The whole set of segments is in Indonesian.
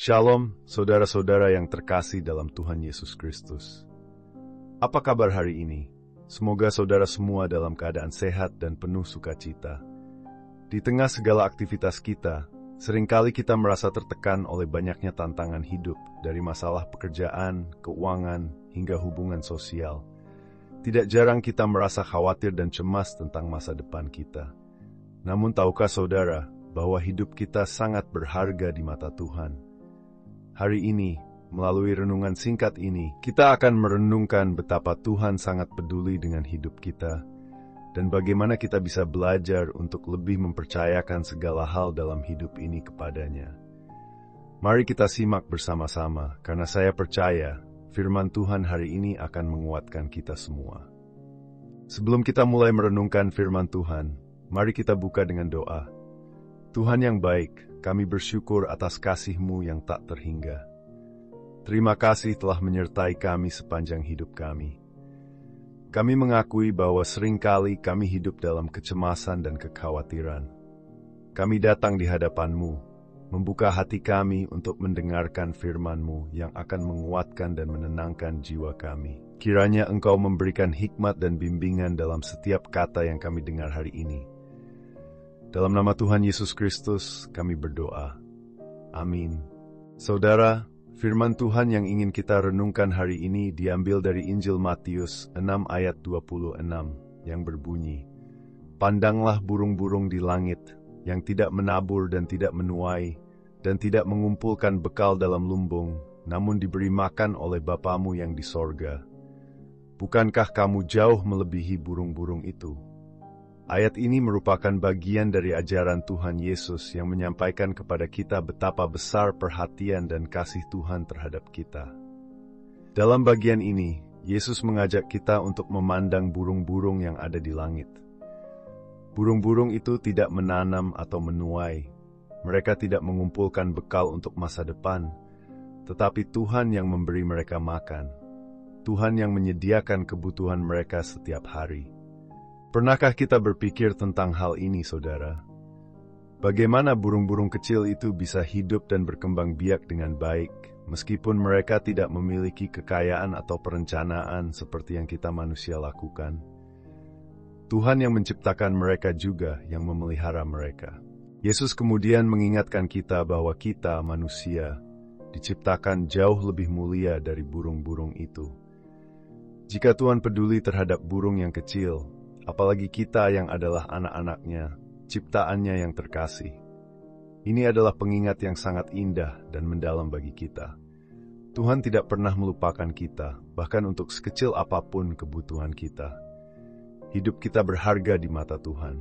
Shalom, saudara-saudara yang terkasih dalam Tuhan Yesus Kristus. Apa kabar hari ini? Semoga saudara semua dalam keadaan sehat dan penuh sukacita. Di tengah segala aktivitas kita, seringkali kita merasa tertekan oleh banyaknya tantangan hidup, dari masalah pekerjaan, keuangan, hingga hubungan sosial. Tidak jarang kita merasa khawatir dan cemas tentang masa depan kita. Namun tahukah saudara bahwa hidup kita sangat berharga di mata Tuhan? Hari ini, melalui renungan singkat ini, kita akan merenungkan betapa Tuhan sangat peduli dengan hidup kita, dan bagaimana kita bisa belajar untuk lebih mempercayakan segala hal dalam hidup ini kepadanya. Mari kita simak bersama-sama, karena saya percaya firman Tuhan hari ini akan menguatkan kita semua. Sebelum kita mulai merenungkan firman Tuhan, mari kita buka dengan doa. Tuhan yang baik, kami bersyukur atas kasih-Mu yang tak terhingga. Terima kasih telah menyertai kami sepanjang hidup kami. Kami mengakui bahwa seringkali kami hidup dalam kecemasan dan kekhawatiran. Kami datang di hadapan-Mu, membuka hati kami untuk mendengarkan firman-Mu yang akan menguatkan dan menenangkan jiwa kami. Kiranya Engkau memberikan hikmat dan bimbingan dalam setiap kata yang kami dengar hari ini. Dalam nama Tuhan Yesus Kristus, kami berdoa. Amin. Saudara, firman Tuhan yang ingin kita renungkan hari ini diambil dari Injil Matius 6 ayat 26 yang berbunyi, "Pandanglah burung-burung di langit yang tidak menabur dan tidak menuai dan tidak mengumpulkan bekal dalam lumbung, namun diberi makan oleh Bapamu yang di sorga. Bukankah kamu jauh melebihi burung-burung itu?" Ayat ini merupakan bagian dari ajaran Tuhan Yesus yang menyampaikan kepada kita betapa besar perhatian dan kasih Tuhan terhadap kita. Dalam bagian ini, Yesus mengajak kita untuk memandang burung-burung yang ada di langit. Burung-burung itu tidak menanam atau menuai. Mereka tidak mengumpulkan bekal untuk masa depan, tetapi Tuhan yang memberi mereka makan. Tuhan yang menyediakan kebutuhan mereka setiap hari. Pernahkah kita berpikir tentang hal ini, saudara? Bagaimana burung-burung kecil itu bisa hidup dan berkembang biak dengan baik, meskipun mereka tidak memiliki kekayaan atau perencanaan seperti yang kita manusia lakukan? Tuhan yang menciptakan mereka juga yang memelihara mereka. Yesus kemudian mengingatkan kita bahwa kita, manusia, diciptakan jauh lebih mulia dari burung-burung itu. Jika Tuhan peduli terhadap burung yang kecil, apalagi kita yang adalah anak-anaknya, ciptaannya yang terkasih. Ini adalah pengingat yang sangat indah dan mendalam bagi kita. Tuhan tidak pernah melupakan kita, bahkan untuk sekecil apapun kebutuhan kita. Hidup kita berharga di mata Tuhan.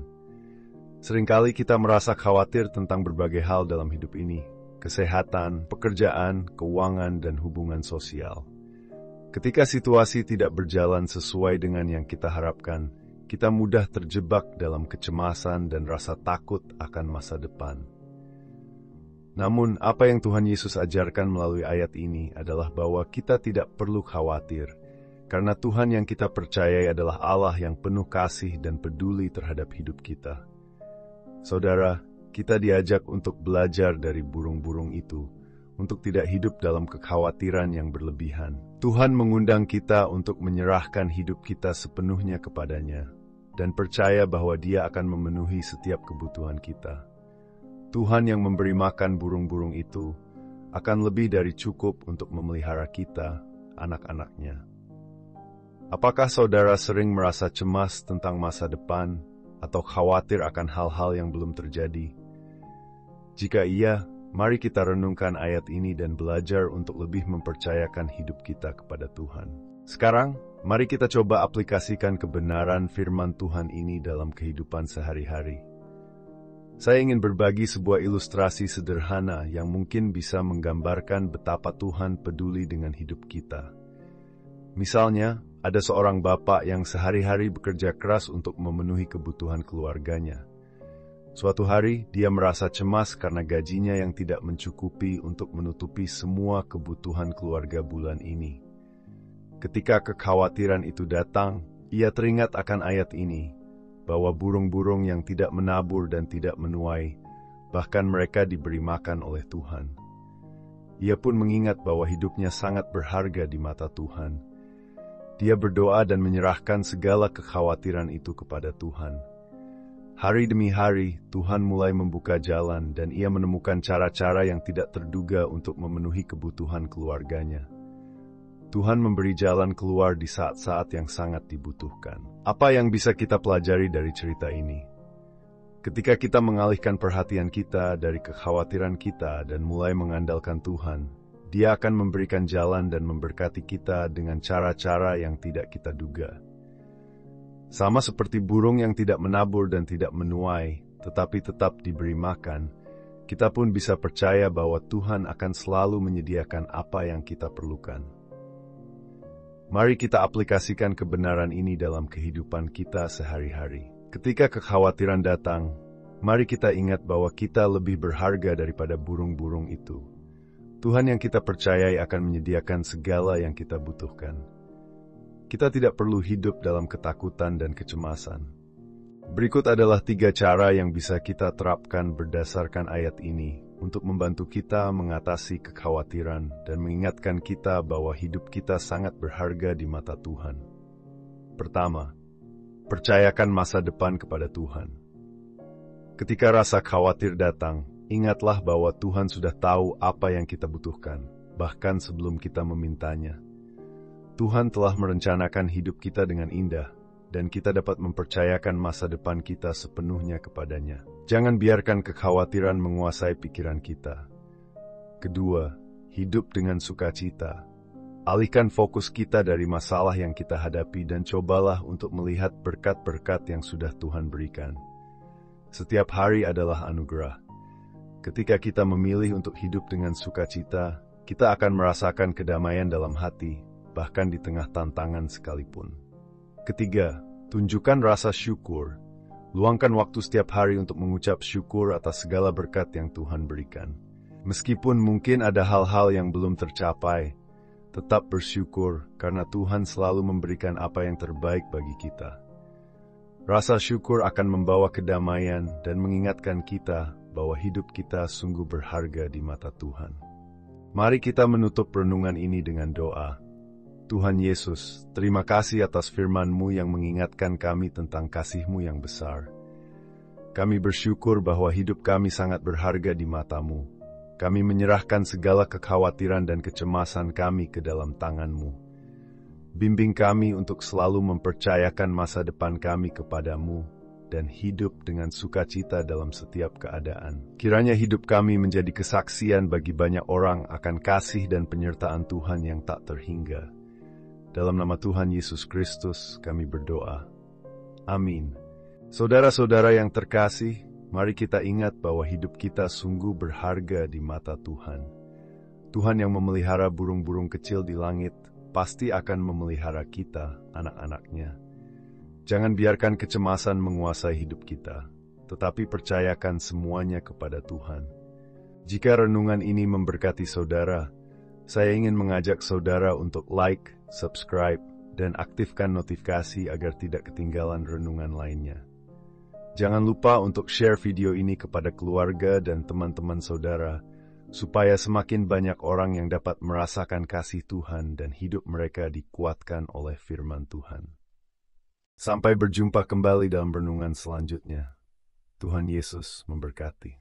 Seringkali kita merasa khawatir tentang berbagai hal dalam hidup ini, kesehatan, pekerjaan, keuangan, dan hubungan sosial. Ketika situasi tidak berjalan sesuai dengan yang kita harapkan, kita mudah terjebak dalam kecemasan dan rasa takut akan masa depan. Namun, apa yang Tuhan Yesus ajarkan melalui ayat ini adalah bahwa kita tidak perlu khawatir, karena Tuhan yang kita percayai adalah Allah yang penuh kasih dan peduli terhadap hidup kita. Saudara, kita diajak untuk belajar dari burung-burung itu, untuk tidak hidup dalam kekhawatiran yang berlebihan. Tuhan mengundang kita untuk menyerahkan hidup kita sepenuhnya kepadanya, dan percaya bahwa Dia akan memenuhi setiap kebutuhan kita. Tuhan yang memberi makan burung-burung itu akan lebih dari cukup untuk memelihara kita, anak-anaknya. Apakah saudara sering merasa cemas tentang masa depan atau khawatir akan hal-hal yang belum terjadi? Jika iya, mari kita renungkan ayat ini dan belajar untuk lebih mempercayakan hidup kita kepada Tuhan. Sekarang, mari kita coba aplikasikan kebenaran firman Tuhan ini dalam kehidupan sehari-hari. Saya ingin berbagi sebuah ilustrasi sederhana yang mungkin bisa menggambarkan betapa Tuhan peduli dengan hidup kita. Misalnya, ada seorang bapak yang sehari-hari bekerja keras untuk memenuhi kebutuhan keluarganya. Suatu hari, dia merasa cemas karena gajinya yang tidak mencukupi untuk menutupi semua kebutuhan keluarga bulan ini. Ketika kekhawatiran itu datang, ia teringat akan ayat ini, bahwa burung-burung yang tidak menabur dan tidak menuai, bahkan mereka diberi makan oleh Tuhan. Ia pun mengingat bahwa hidupnya sangat berharga di mata Tuhan. Dia berdoa dan menyerahkan segala kekhawatiran itu kepada Tuhan. Hari demi hari, Tuhan mulai membuka jalan dan ia menemukan cara-cara yang tidak terduga untuk memenuhi kebutuhan keluarganya. Tuhan memberi jalan keluar di saat-saat yang sangat dibutuhkan. Apa yang bisa kita pelajari dari cerita ini? Ketika kita mengalihkan perhatian kita dari kekhawatiran kita dan mulai mengandalkan Tuhan, Dia akan memberikan jalan dan memberkati kita dengan cara-cara yang tidak kita duga. Sama seperti burung yang tidak menabur dan tidak menuai, tetapi tetap diberi makan, kita pun bisa percaya bahwa Tuhan akan selalu menyediakan apa yang kita perlukan. Mari kita aplikasikan kebenaran ini dalam kehidupan kita sehari-hari. Ketika kekhawatiran datang, mari kita ingat bahwa kita lebih berharga daripada burung-burung itu. Tuhan yang kita percayai akan menyediakan segala yang kita butuhkan. Kita tidak perlu hidup dalam ketakutan dan kecemasan. Berikut adalah 3 cara yang bisa kita terapkan berdasarkan ayat ini untuk membantu kita mengatasi kekhawatiran dan mengingatkan kita bahwa hidup kita sangat berharga di mata Tuhan. Pertama, percayakan masa depan kepada Tuhan. Ketika rasa khawatir datang, ingatlah bahwa Tuhan sudah tahu apa yang kita butuhkan, bahkan sebelum kita memintanya. Tuhan telah merencanakan hidup kita dengan indah, dan kita dapat mempercayakan masa depan kita sepenuhnya kepadanya. Jangan biarkan kekhawatiran menguasai pikiran kita. Kedua, hidup dengan sukacita. Alihkan fokus kita dari masalah yang kita hadapi dan cobalah untuk melihat berkat-berkat yang sudah Tuhan berikan. Setiap hari adalah anugerah. Ketika kita memilih untuk hidup dengan sukacita, kita akan merasakan kedamaian dalam hati, bahkan di tengah tantangan sekalipun. Ketiga, tunjukkan rasa syukur. Luangkan waktu setiap hari untuk mengucap syukur atas segala berkat yang Tuhan berikan. Meskipun mungkin ada hal-hal yang belum tercapai, tetap bersyukur karena Tuhan selalu memberikan apa yang terbaik bagi kita. Rasa syukur akan membawa kedamaian dan mengingatkan kita bahwa hidup kita sungguh berharga di mata Tuhan. Mari kita menutup renungan ini dengan doa. Tuhan Yesus, terima kasih atas firman-Mu yang mengingatkan kami tentang kasih-Mu yang besar. Kami bersyukur bahwa hidup kami sangat berharga di mata-Mu. Kami menyerahkan segala kekhawatiran dan kecemasan kami ke dalam tangan-Mu. Bimbing kami untuk selalu mempercayakan masa depan kami kepada-Mu dan hidup dengan sukacita dalam setiap keadaan. Kiranya hidup kami menjadi kesaksian bagi banyak orang akan kasih dan penyertaan Tuhan yang tak terhingga. Dalam nama Tuhan Yesus Kristus kami berdoa. Amin. Saudara-saudara yang terkasih, mari kita ingat bahwa hidup kita sungguh berharga di mata Tuhan. Tuhan yang memelihara burung-burung kecil di langit pasti akan memelihara kita, anak-anaknya. Jangan biarkan kecemasan menguasai hidup kita, tetapi percayakan semuanya kepada Tuhan. Jika renungan ini memberkati saudara, saya ingin mengajak saudara untuk like, subscribe, dan aktifkan notifikasi agar tidak ketinggalan renungan lainnya. Jangan lupa untuk share video ini kepada keluarga dan teman-teman saudara, supaya semakin banyak orang yang dapat merasakan kasih Tuhan dan hidup mereka dikuatkan oleh firman Tuhan. Sampai berjumpa kembali dalam renungan selanjutnya. Tuhan Yesus memberkati.